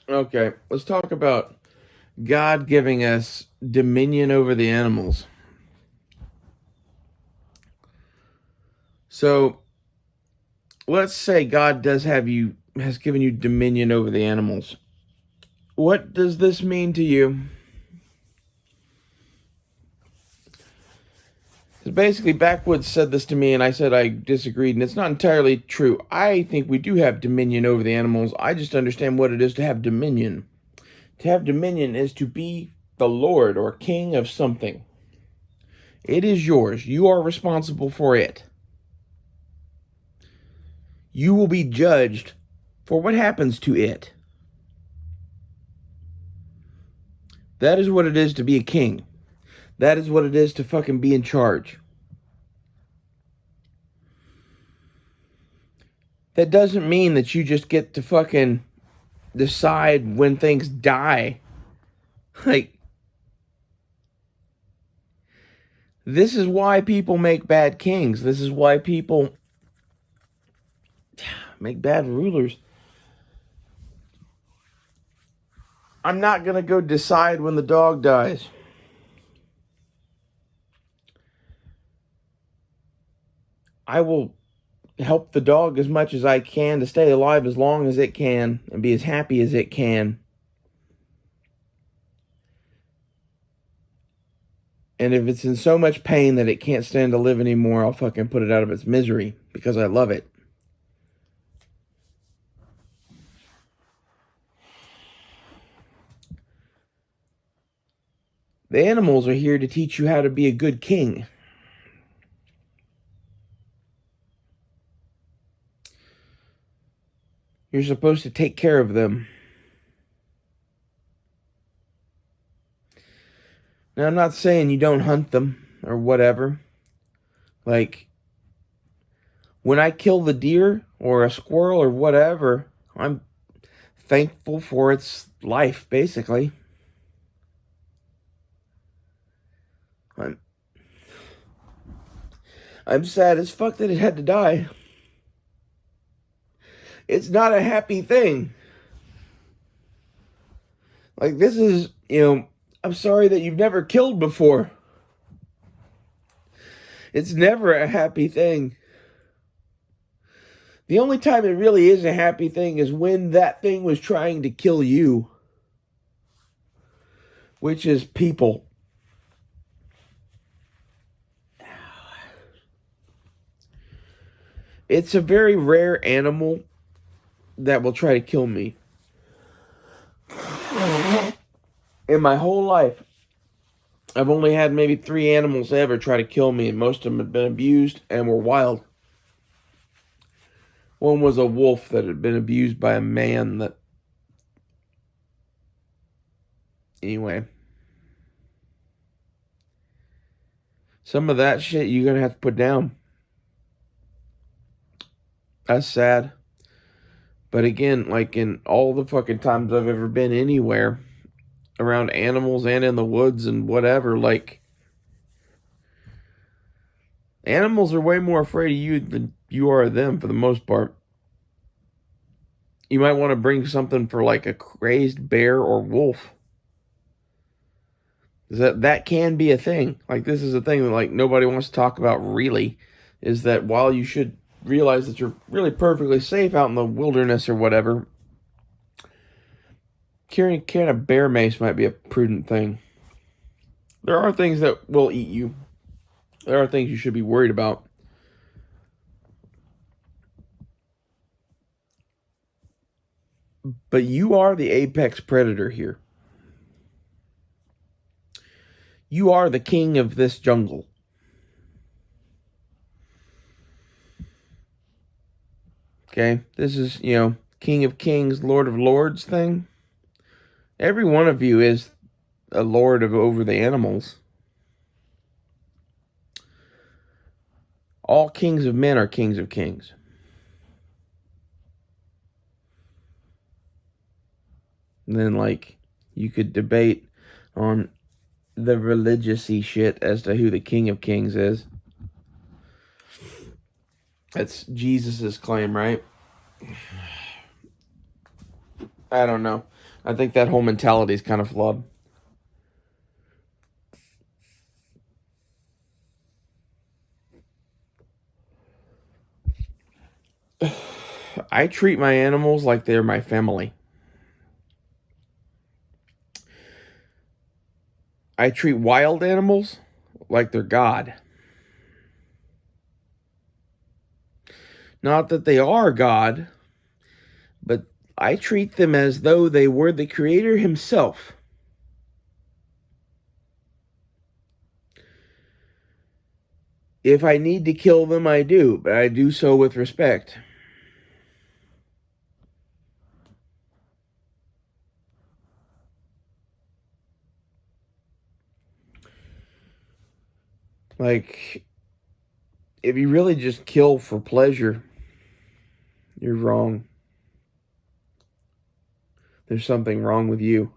Okay, let's talk about God giving us dominion over the animals. So, let's say God has given you dominion over the animals. What does this mean to you? Because basically, Backwoods said this to me, and I said I disagreed, and it's not entirely true. I think we do have dominion over the animals. I just understand what it is to have dominion. To have dominion is to be the Lord or king of something. It is yours. You are responsible for it. You will be judged for what happens to it. That is what it is to be a king. That is what it is to fucking be in charge. That doesn't mean that you just get to fucking decide when things die. Like, this is why people make bad kings. This is why people make bad rulers. I'm not going to go decide when the dog dies. I will help the dog as much as I can to stay alive as long as it can and be as happy as it can. And if it's in so much pain that it can't stand to live anymore, I'll fucking put it out of its misery because I love it. The animals are here to teach you how to be a good king. You're supposed to take care of them. Now, I'm not saying you don't hunt them or whatever. Like, when I kill the deer or a squirrel or whatever, I'm thankful for its life, basically. I'm sad as fuck that it had to die. It's not a happy thing. Like, this is, I'm sorry that you've never killed before. It's never a happy thing. The only time it really is a happy thing is when that thing was trying to kill you, which is people. It's a very rare animal that will try to kill me. In my whole life, I've only had maybe 3 animals ever try to kill me, and most of them had been abused and were wild. One was a wolf that had been abused by a man that... Anyway. Some of that shit you're going to have to put down. That's sad. But again, like in all the fucking times I've ever been anywhere, around animals and in the woods and whatever, like, animals are way more afraid of you than you are of them for the most part. You might want to bring something for like a crazed bear or wolf. That can be a thing. Like, this is a thing that like nobody wants to talk about really, is that while you should realize that you're really perfectly safe out in the wilderness or whatever, carrying a bear mace might be a prudent thing. There are things that will eat you. There are things you should be worried about. But you are the apex predator here. You are the king of this jungle. Okay? This is, King of Kings, Lord of Lords thing. Every one of you is a lord over the animals. All kings of men are kings of kings. And then, like, you could debate on the religious-y shit as to who the king of kings is. That's Jesus's claim, right? I don't know. I think that whole mentality is kind of flawed. I treat my animals like they're my family. I treat wild animals like they're God. Not that they are God, but I treat them as though they were the Creator Himself. If I need to kill them, I do, but I do so with respect. Like, if you really just kill for pleasure, you're wrong. There's something wrong with you.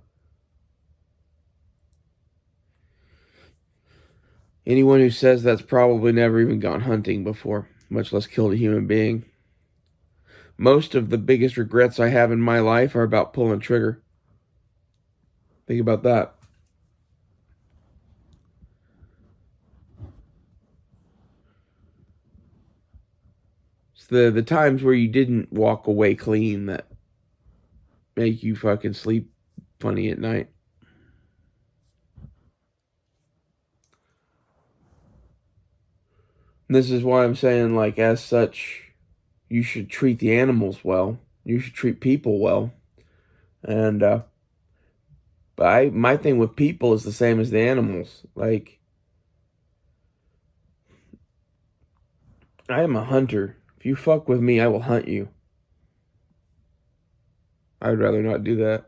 Anyone who says that's probably never even gone hunting before, much less killed a human being. Most of the biggest regrets I have in my life are about pulling trigger. Think about that. It's the times where you didn't walk away clean that make you fucking sleep funny at night. And this is why I'm saying, like, as such, you should treat the animals well. You should treat people well. And but my thing with people is the same as the animals. Like, I am a hunter. If you fuck with me, I will hunt you. I would rather not do that.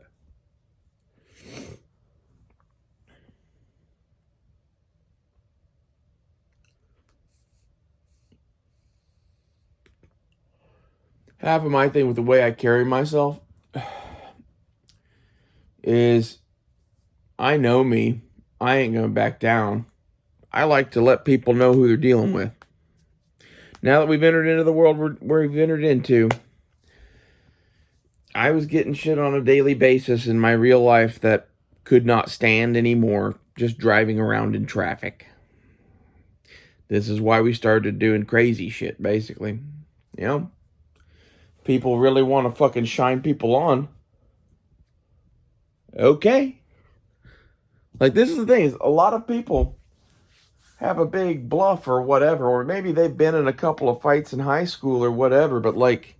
Half of my thing with the way I carry myself is I know me. I ain't gonna back down. I like to let people know who they're dealing with. Now that we've entered into the world we've entered into, I was getting shit on a daily basis in my real life that could not stand anymore just driving around in traffic. This is why we started doing crazy shit, basically. You know? People really want to fucking shine people on. Okay. Like, this is the thing, is a lot of people have a big bluff or whatever, or maybe they've been in a couple of fights in high school or whatever, but like,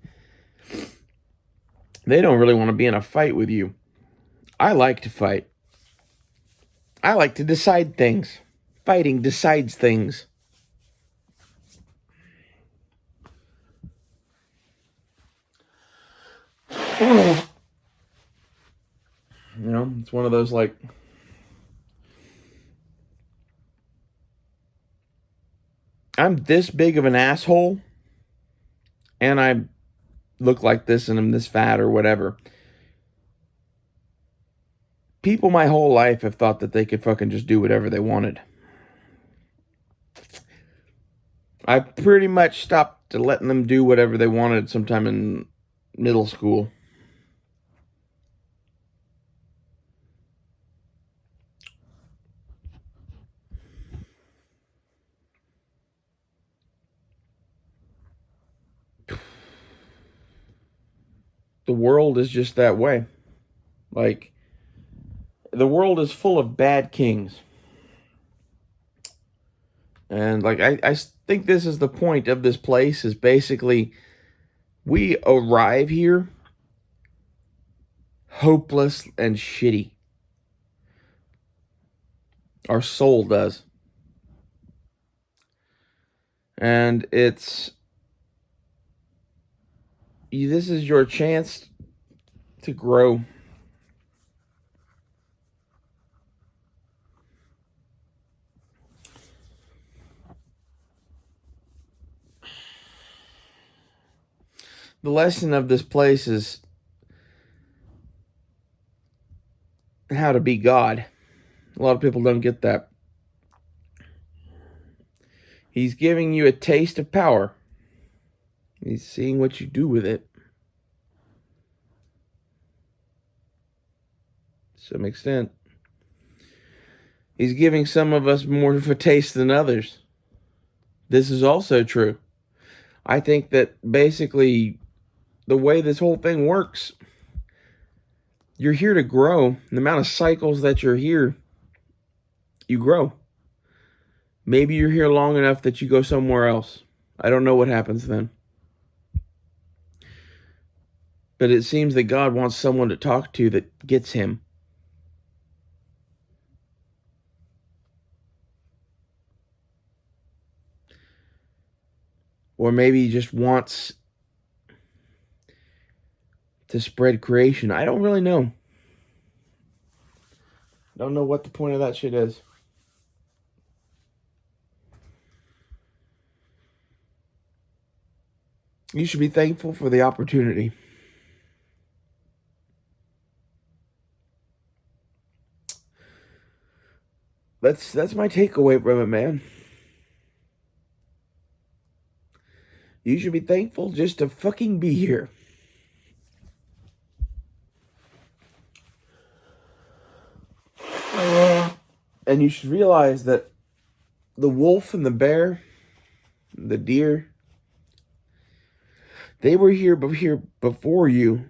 they don't really want to be in a fight with you. I like to fight. I like to decide things. Fighting decides things. You know, it's one of those, like, I'm this big of an asshole, and I look like this, and I'm this fat or whatever. People my whole life have thought that they could fucking just do whatever they wanted. I pretty much stopped letting them do whatever they wanted sometime in middle school. The world is just that way. Like, the world is full of bad kings. And, like, I think this is the point of this place, is basically we arrive here hopeless and shitty. Our soul does. And this is your chance to grow. The lesson of this place is how to be God. A lot of people don't get that. He's giving you a taste of power. He's seeing what you do with it. some extent. He's giving some of us more of a taste than others. This is also true. I think that basically the way this whole thing works, you're here to grow. The amount of cycles that you're here, you grow. Maybe you're here long enough that you go somewhere else. I don't know what happens then. But it seems that God wants someone to talk to that gets him. Or maybe he just wants to spread creation. I don't really know. Don't know what the point of that shit is. You should be thankful for the opportunity. That's my takeaway from it, man. You should be thankful just to fucking be here. And you should realize that the wolf and the bear, the deer, they were here before you.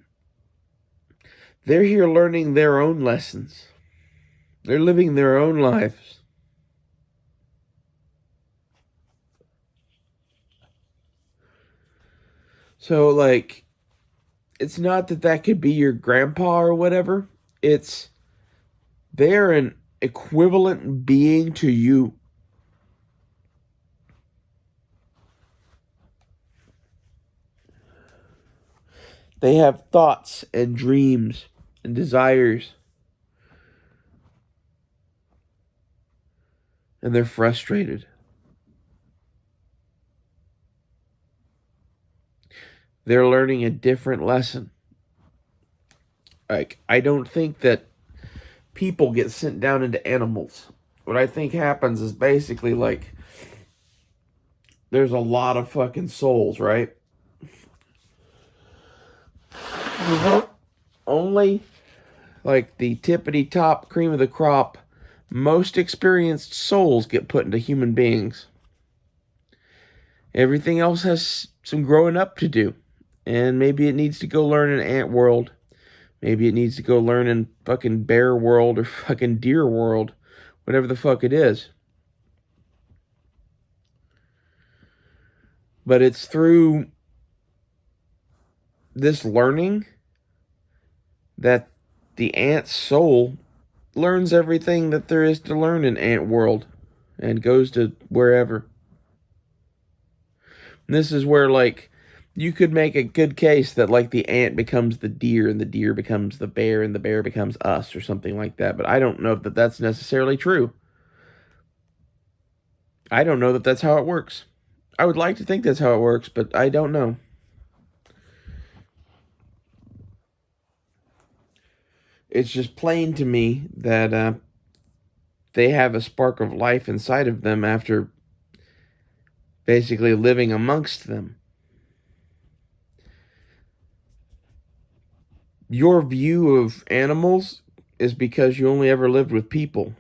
They're here learning their own lessons. They're living their own lives. So, like, it's not that could be your grandpa or whatever. It's they're an equivalent being to you. They have thoughts and dreams and desires. And they're frustrated. They're learning a different lesson. Like, I don't think that people get sent down into animals. What I think happens is basically like there's a lot of fucking souls, right? Only like the tippity top cream of the crop, most experienced souls get put into human beings. Everything else has some growing up to do. And maybe it needs to go learn in ant world. Maybe it needs to go learn in fucking bear world or fucking deer world. Whatever the fuck it is. But it's through this learning that the ant's soul learns everything that there is to learn in ant world and goes to wherever. And this is where, like, you could make a good case that, like, the ant becomes the deer and the deer becomes the bear and the bear becomes us or something like that. But I don't know that that's necessarily true. I don't know that that's how it works. I would like to think that's how it works, but I don't know. It's just plain to me that they have a spark of life inside of them after basically living amongst them. Your view of animals is because you only ever lived with people.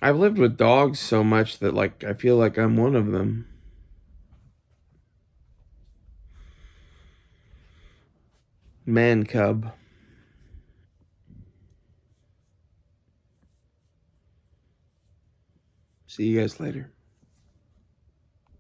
I've lived with dogs so much that, like, I feel like I'm one of them. Man cub. See you guys later.